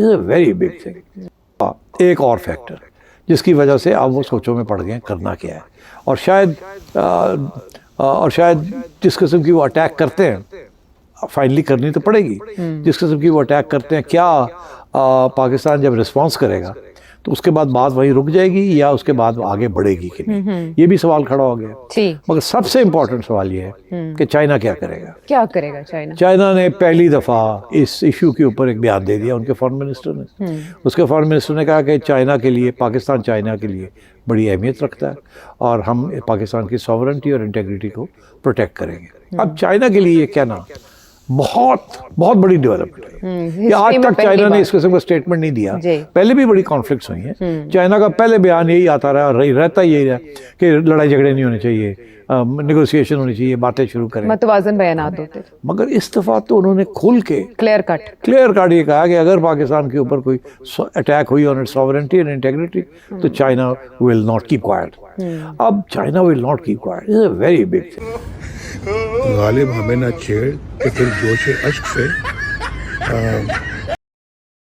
اے very big thing. ایک اور factor جس کی وجہ سے اب وہ سوچوں میں پڑ گئے ہیں کرنا کیا ہے, اور شاید جس قسم کی وہ اٹیک کرتے ہیں فائنلی کرنی تو پڑے گی, جس قسم کی وہ اٹیک کرتے ہیں کیا پاکستان جب رسپانس کرے گا تو اس کے بعد بات وہیں رک جائے گی یا اس کے بعد وہ آگے بڑھے گی کہ نہیں, یہ بھی سوال کھڑا ہو گیا. مگر سب سے امپورٹنٹ سوال یہ ہے کہ چائنا کیا کرے گا. کیا کرے گا چائنا نے پہلی دفعہ اس ایشو کے اوپر ایک بیان دے دیا ان کے فارن منسٹر نے. اس کے فارن منسٹر نے کہا کہ چائنا کے لیے, پاکستان چائنا کے لیے بڑی اہمیت رکھتا ہے اور ہم پاکستان کی ساورنٹی اور انٹیگریٹی کو پروٹیکٹ کریں گے. اب چائنا کے لیے یہ کہنا بہت بڑی ڈیولپمنٹ ہے کہ آج تک چائنا نے اس قسم کا اسٹیٹمنٹ نہیں دیا. پہلے بھی بڑی کانفلکٹس ہوئی ہیں. چائنا کا پہلے بیان یہی آتا رہتا یہی رہا کہ لڑائی جھگڑے نہیں ہونے چاہیے, نیگوسیشن ہونی چاہیے, باتیں شروع کریں, متوازن بیانات ہوتے تھے. مگر اس دفعہ تو انہوں نے کھل کے کلیئر کٹ یہ کہا کہ اگر پاکستان کے اوپر کوئی اٹیک ہوئی on its sovereignty and integrity تو China will not keep quiet. اب China will not keep quiet is a very big thing. غالب ہمیں نہ چھیڑ کہ پھر جوش اشک سے